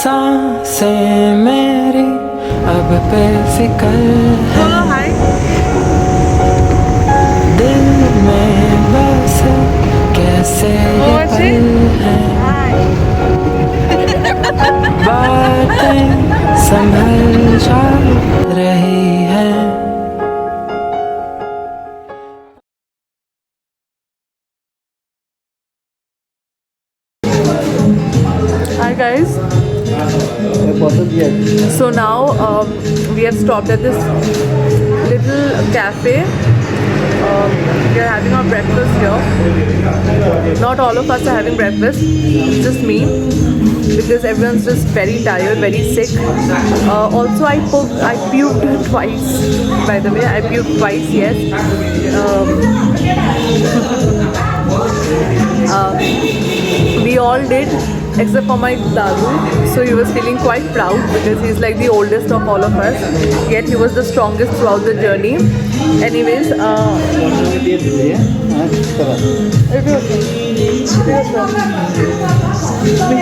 सांसें मेरी अब बेफिक्र है, दिल में बस कैसे ये पल हैं, बातें संभल जा रही हैं. Hi guys. So now we have stopped at this little cafe. We are having our breakfast here. Not all of us are having breakfast, just me, because everyone's just very tired, very sick. Also I puked twice, by the way. I puked twice, yes. We all did, except for my Dadu. So he was feeling quite proud because he's like the oldest of all of us. Yet he was the strongest throughout the journey. Anyways,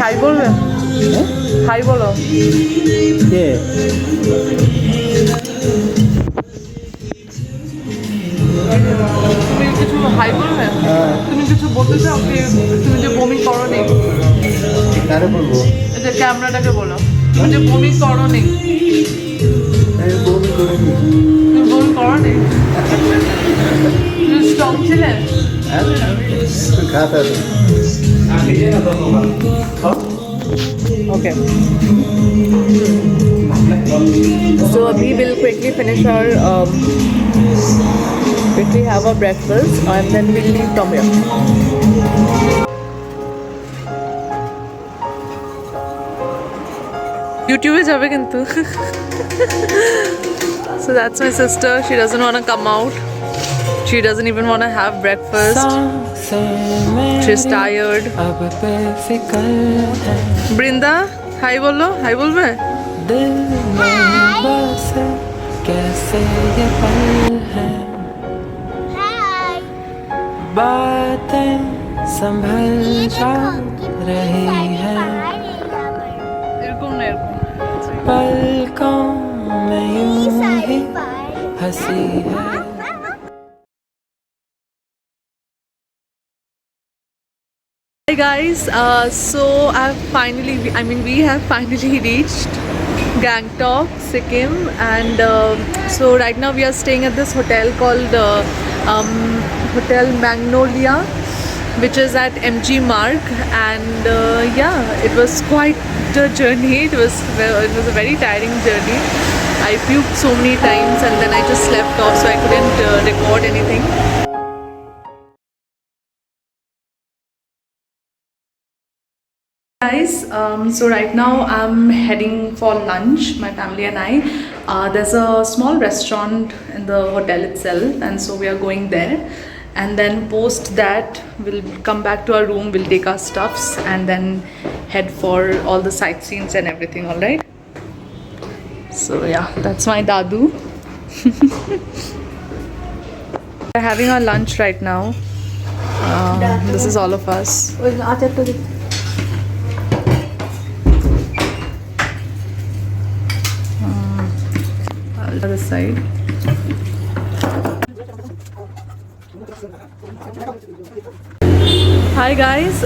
hi bolo. Hi bolo. তুমি কিছু high বলবে? তুমি কিছু বলতে চাও কি? তুমি যে বমি করো নি, কারে বলবো? এটা ক্যামেরাটাকে বলো, তুমি যে বমি করো নি। আমি বমি করিনি। তুমি বমি করো নি? তুমি স্ট্রং ছিলে? खाता Okay. So we will quickly finish our quickly have our breakfast and then we'll leave from here. YouTube is jabe kintu. So that's my sister. She doesn't want to come out. She doesn't even want to have breakfast. She's tired. Brinda, hi bolo. Hi bolbe. दिल में बस कैसे ये पल हैं, बातें संभल जा रही हैं, पलकों में यूं ही हंसी है. Hi guys, so we have finally reached Gangtok, Sikkim, and so right now we are staying at this hotel called Hotel Magnolia, which is at MG Marg, and yeah, it was quite a journey. It was a very tiring journey. I puked so many times and then I just slept off, so I couldn't record anything. Guys, so right now I'm heading for lunch, my family and I. There's a small restaurant in the hotel itself, and so we are going there, and then post that we'll come back to our room, we'll take our stuffs and then head for all the sightseeing and everything. All right, so yeah, that's my Dadu. We're having our lunch right now. This is all of us. Other side. Hi guys,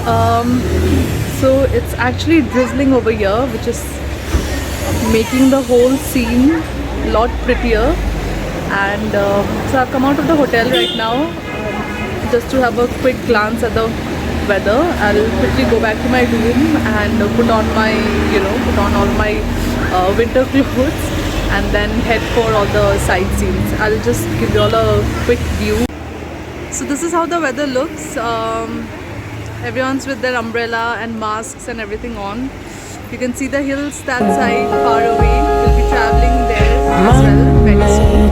so it's actually drizzling over here, which is making the whole scene a lot prettier. And so I've come out of the hotel right now just to have a quick glance at the weather. I'll quickly go back to my room and put on my, put on all my winter clothes and then head for all the sightseeing. I'll just give you all a quick view. So this is how the weather looks. Everyone's with their umbrella and masks and everything on. You can see the hills that side far away. We'll be traveling there as well very soon.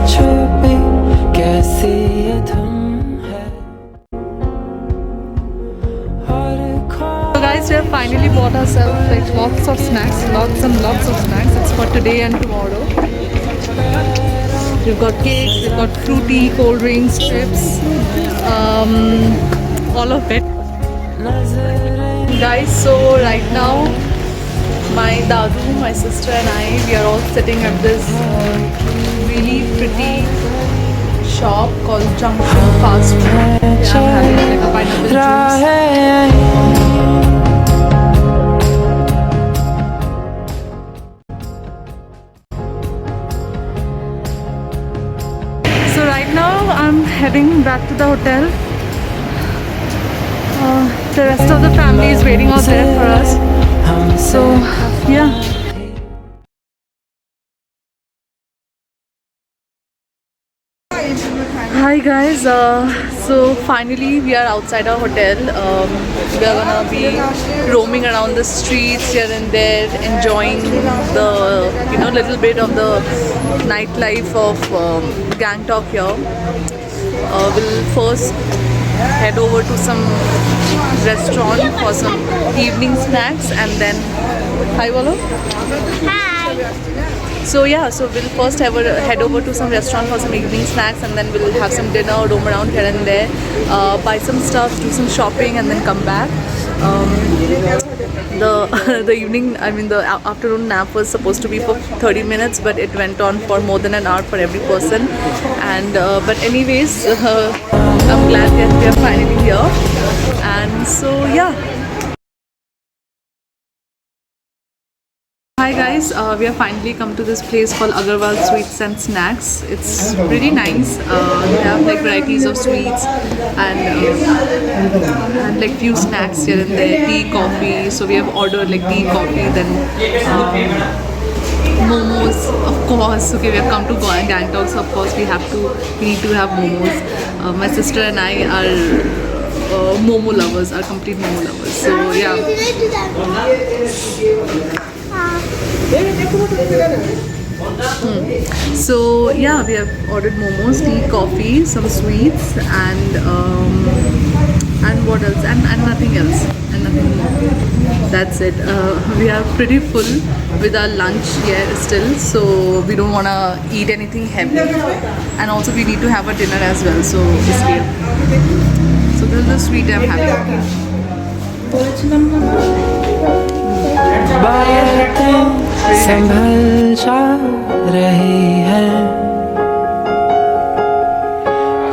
So guys, we have finally bought ourselves like lots of snacks, lots and lots of snacks. It's for today and tomorrow. We've got cakes, we've got fruity, cold drinks, chips, all of it. Guys, so right now my dadu, my sister and I, we are all sitting at this really pretty shop called Junction Fast Food. Yeah, I'm having like a pineapple juice. So right now I'm heading back to the hotel. The rest of the family is waiting out there for us. So yeah. Hi guys, so finally we are outside our hotel. We are gonna be roaming around the streets here and there, enjoying the little bit of the nightlife of Gangtok here. We'll first head over to some restaurant for some evening snacks and then hi Bolo. So yeah, so we'll first head over to some restaurant for some evening snacks and then we'll have some dinner, roam around here and there, buy some stuff, do some shopping and then come back. The evening, the afternoon nap was supposed to be for 30 minutes, but it went on for more than an hour for every person. And but anyways, I'm glad that we are finally here. And so yeah. Hi guys, we have finally come to this place called Agarwal Sweets and Snacks. It's pretty nice. They have like varieties of sweets and like few snacks here and there, tea, coffee. So we have ordered like tea, coffee, then momos, of course. Okay, we have come to Gangtok, so of course we need to have momos. My sister and I are momo lovers, are complete momo lovers. So yeah. So yeah, we have ordered momos, tea, coffee, some sweets, and what else? And nothing else, and nothing more. That's it. We are pretty full with our lunch here still, so we don't wanna eat anything heavy, and also we need to have a dinner as well. So this is the sweet I'm having. बातें संभल जा रही हैं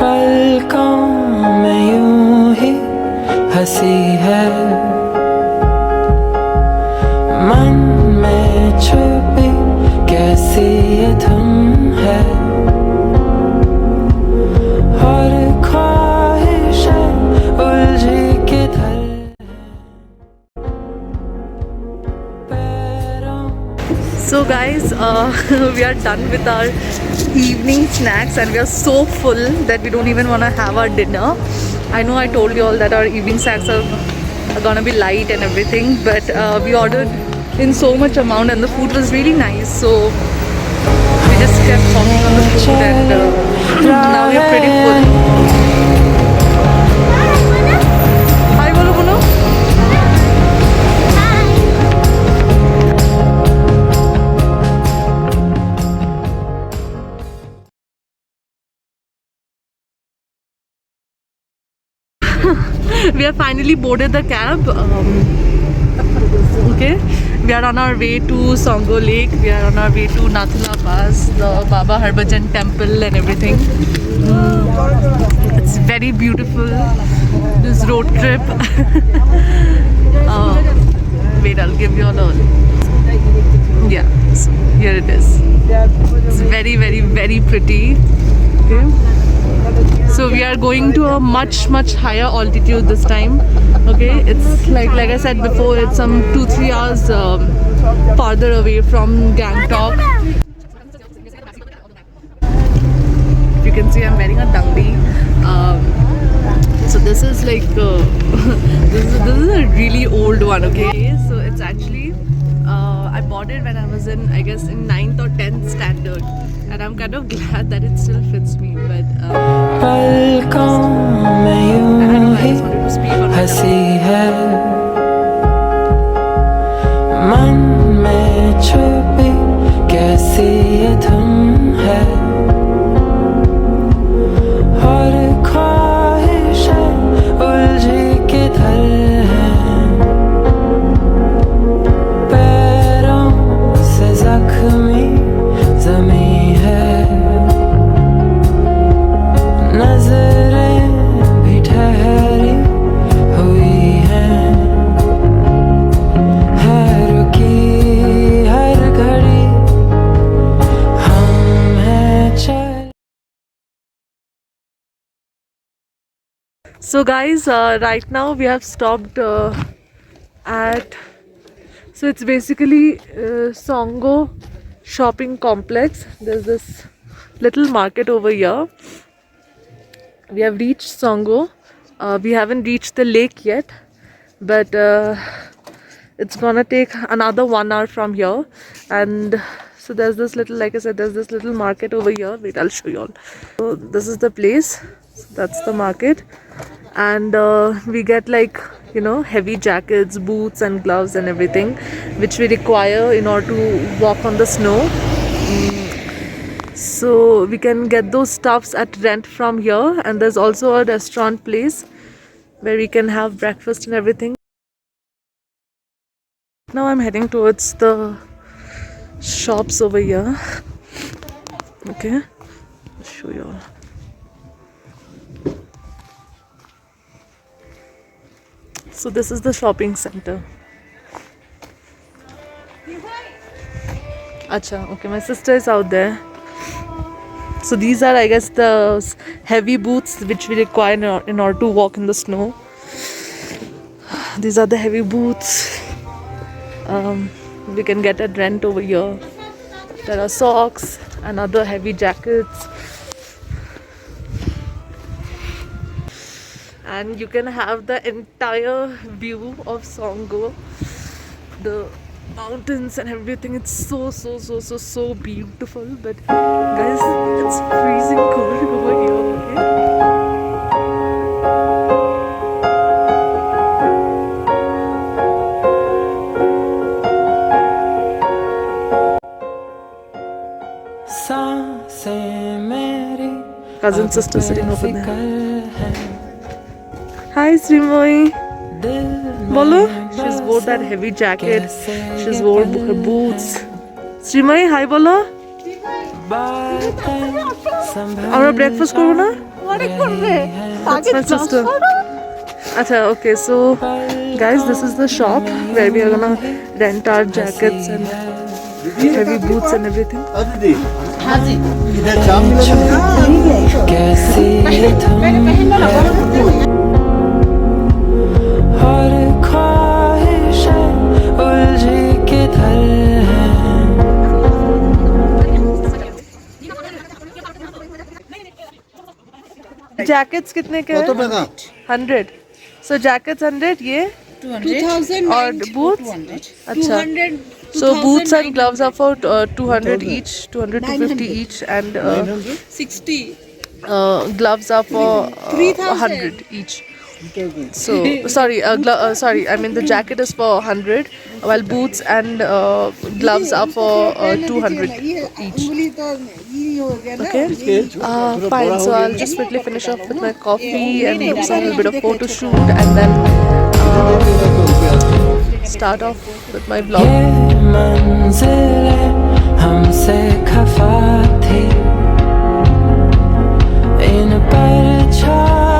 पलकों में यूं ही हंसी है मन में छुपी कैसी ये धुन है और ख्वाहिशें उलझी किधर So guys, we are done with our evening snacks and we are so full that we don't even want to have our dinner. I know I told you all that our evening snacks are gonna be light and everything, but we ordered in so much amount and the food was really nice, so we just kept talking on the food and now we are pretty full. Hi bolo bolo. We have finally boarded the cab. Okay, we are on our way to Songo Lake. We are on our way to Nathula Pass, the Baba Harbhajan temple and everything. It's very beautiful, this road trip. Wait, I'll give you all a... Yeah, so here it is. It's very, very, very pretty. Okay. So we are going to a much higher altitude this time. Okay, it's like I said before, it's some 2-3 hours farther away from Gangtok. If you can see, I'm wearing a dangdi. So this is like this is a really old one. Okay, so it's actually I bought it when I was in, I guess, in 9th or 10th standard, and I'm kind of glad that it still fits me. But पलकों में यूं ही हंसी है मन में छुपी कैसी ये धुन है और ख्वाहिशें उलझी किधर हैं So guys, right now we have stopped at, so it's basically Songo shopping complex. There's this little market over here. We have reached Songo. We haven't reached the lake yet, but it's gonna take another 1 hour from here. And so there's this little, like I said, there's this little market over here. Wait, I'll show you all. So this is the place. So that's the market. And we get, like, you know, heavy jackets, boots and gloves and everything which we require in order to walk on the snow. So we can get those stuffs at rent from here. And there's also a restaurant place where we can have breakfast and everything. Now I'm heading towards the shops over here. Okay, I'll show you all. So this is the shopping center. Acha, okay, my sister is out there. So these are, I guess, the heavy boots which we require in order to walk in the snow. These are the heavy boots. We can get at rent over here. There are socks and other heavy jackets. And you can have the entire view of Songo, the mountains and everything. It's so beautiful. But guys, it's freezing cold over here. Okay? सांसें मेरी Cousin sister sitting over there. फिकर Hi, Srimoy. दिल Bolo? She's wore that heavy jacket. She's wore her boots. Srimoy, hi, bolo. बातें संभल Our breakfast karo na? That's my sister. Acha, okay, so guys, this is the shop where we are gonna rent our jackets and heavy boots and everything. दीदी इधर जाम मिला कैसी तुम है और ख्वाहिशें उलझी किधर हैं Jackets कितने के কত हैं? টাকা 100. So jackets 100, ये 2000 और and boots? 200. अच्छा. 200. So boots and gloves are for 200 each, 200 to 50 each, and 60. gloves are for 3000. 100 each. So sorry, sorry. I mean the jacket is for 100, while boots and gloves are for 200 each. Okay. Fine. So I'll just quickly finish off with my coffee and do some little bit of photo shoot, and then start off with my vlog. ये मंजिलें हमसे खफा थी इन परछाइयों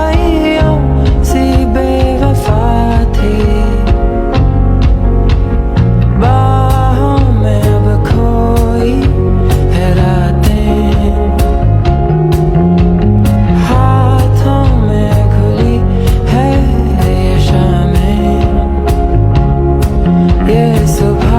सी बेवफा थी बाहों में अब खोई है रातें हाथों में खुली है ये शामें ये सुबह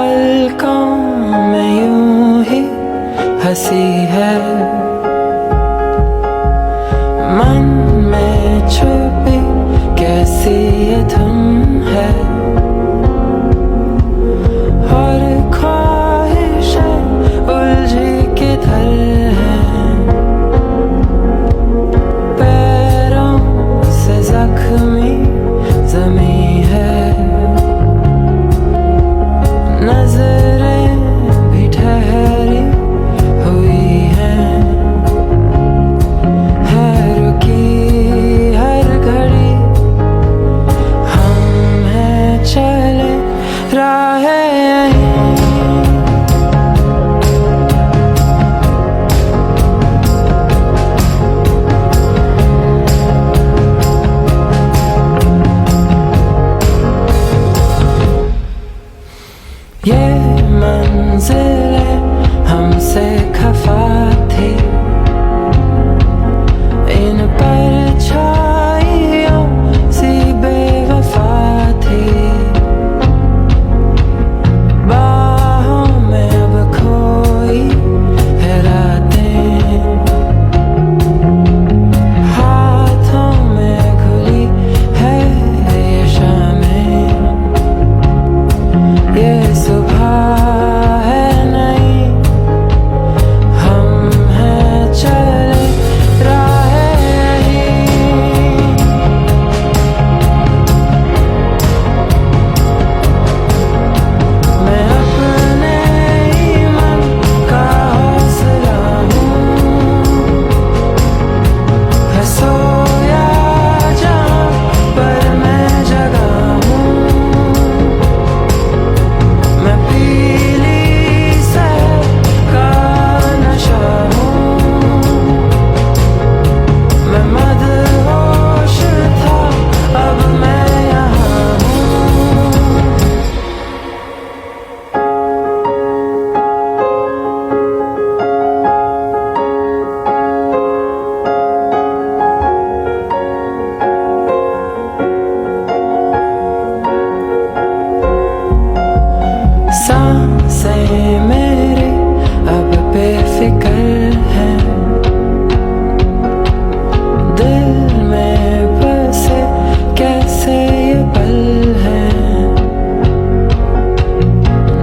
पलकों में यूं ही हंसी है, मन में छुपी कैसी ये धुन है, और ख्वाहिशें उलझी किधर हैं, पैरों से जख्मी ज़मीं है, नजरें भी ठहरी हुई हैं, है रुकी हर घड़ी, हम हैं चले राहें यहीं। ये मंजिलें हमसे खफा थी, इन पर छाइयों सी बेवफा थी, बाहों में अब खोई है रातें, हाथों में खुली है ये शामें, ये सुबह है नहीं, हम हैं चले राहें यहीं। मैं अपने ही मन का हौसला हूँ, है सोया जहाँ पर मैं जगा हूँ, मैं पीली सैर का नशा हूँ, मैं मदहोश था अब मैं यहाँ हूँ। सांसें मेरी अब बेफिक्र हैं, दिल में बसे कैसे ये पल हैं,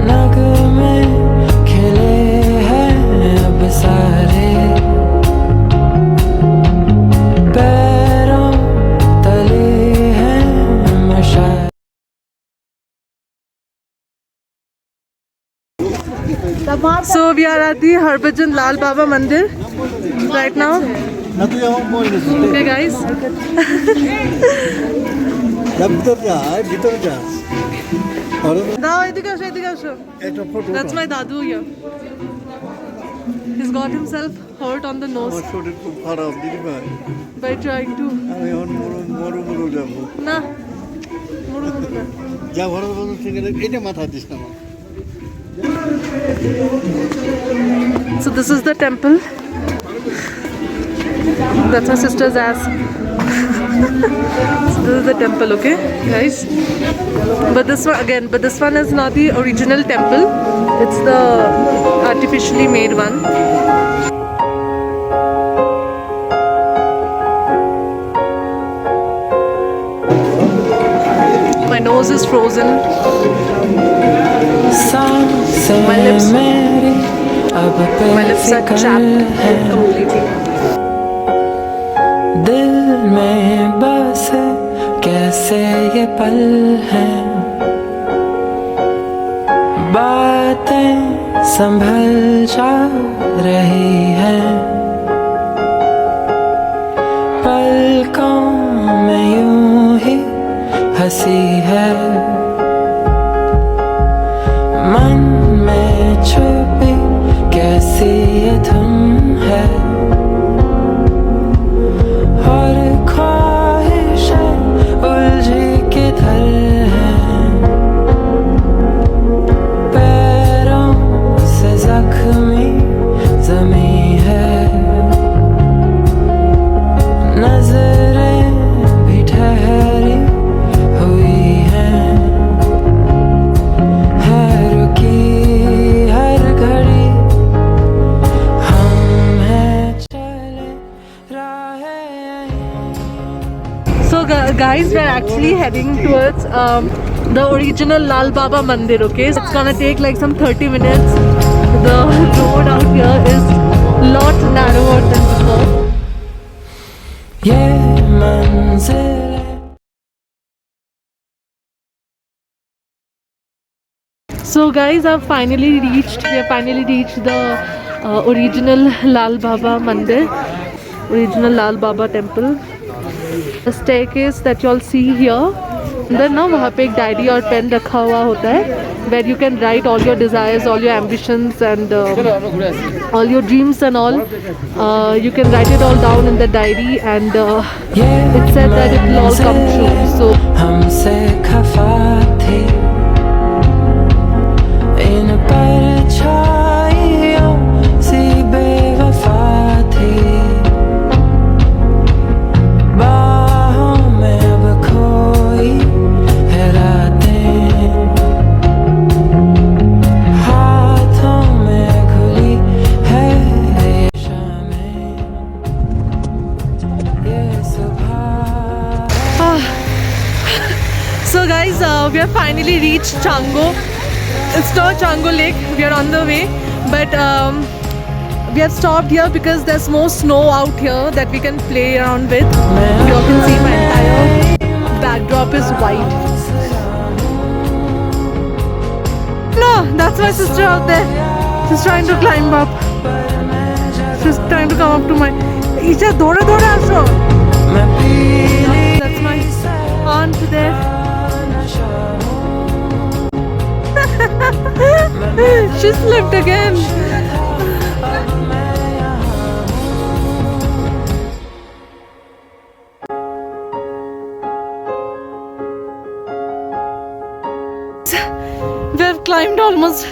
नगमे खिले हैं अब सारे, पैरों तले हैं मशाल। So we are at the Harbhajan Lal Baba Mandir right now. না তুই আমার বল Okay guys. ভিতর যা ভিতর যা Now এদিকে আসো, এদিকে আসো. একটা photo That's my dadu here. He's got himself hurt on the nose আমার শরীর খুব খারাপ দিদি ভাই, by trying to. আমি এখন মরু যাবো, না মুড়ু না. যা ঘরে বলুন ঠিক আছে, এটা মাথা দিস না আমার। So this is the temple. That's my sister's ass. So this is the temple, okay, guys. But this one is not the original temple. It's the artificially made one. My nose is frozen. सांसें My lips. मेरी अब My lips are बेफिक्र chapped हैं, completely. दिल में बसे कैसे ये पल हैं, बातें संभल जा रही हैं, पलकों में यूं ही हंसी है, मन में छुपी कैसी ये धुन है, और ख्वाहिशें उलझी किधर हैं, पैरों से जख्मी ज़मीं है, नजरें भी ठहरी हुई हैं, guys, we're actually heading towards the original Lal Baba Mandir, okay? So it's gonna take like some 30 minutes. The road out here is lot narrower than before. ये मंजिल So guys, we have finally reached the original Lal Baba Mandir, original Lal Baba temple. The staircase that you all see here, अंदर ना वहाँ पे एक diary और pen रखा हुआ होता है, where you can write all your desires, all your ambitions and all your dreams and all. You can write it all down in the diary and it said that it will all come true. So हमसे खफा थी इन परछाइयों सी बेवफा थी बाहों में अब खोई है रातें हाथों में खुली है ये शामें ये सुबह So guys, we have finally reached Chango. It's not Chango Lake, we are on the way, but we have stopped here because there's more snow out here that we can play around with. You all can see my entire backdrop is white. No, that's my sister out there. She's trying to climb up. She's trying to come up to my... Isha, dora dora asho. That's my aunt there. She slipped again. We have climbed almost.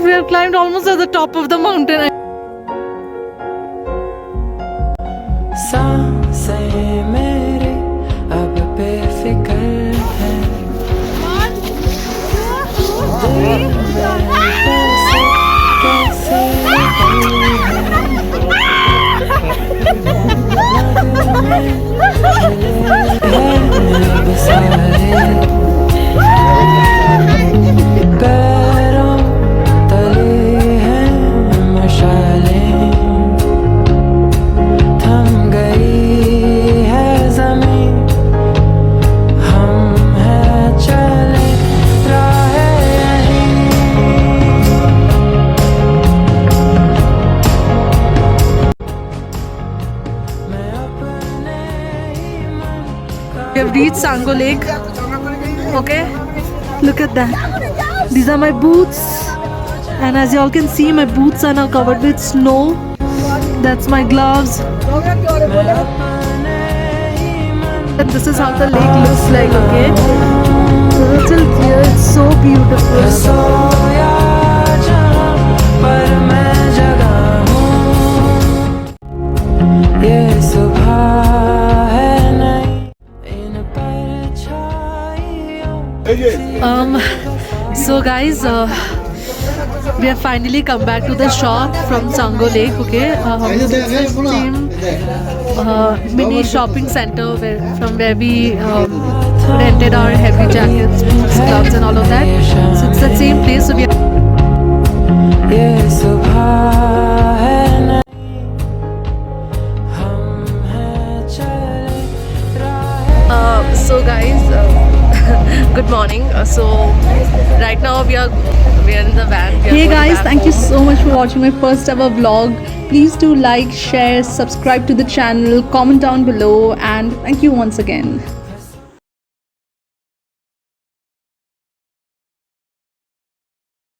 We have climbed almost at the top of the mountain. सांसें मेरे अब बेफिक्र हैं कैसे अब सारे पैरों तले हैं मशालें थम गई है ज़मीं हम हैं चले राहे यहीं मैं अपने ही मन का We have reached Sango Lake. Okay, look at that. These are my boots, and as you all can see, my boots are now covered with snow. That's my gloves. And this is how the lake looks like. Okay, it's still clear. It's so beautiful. सोया जहाँ पर मैं जगा हूँ ये सुबह है नई इन परछाइयों So guys, we have finally come back to the shop from Sango Lake. Okay, this is the same mini shopping center from where we rented our heavy jackets, boots, gloves, and all of that. So it's the same place. So we ये सुबह है नई हम हैं चले राहे so guys, good morning. So right now we are in the van. Hey guys, thank you so much for watching my first ever vlog. Please do like, share, subscribe to the channel, comment down below, and thank you once again.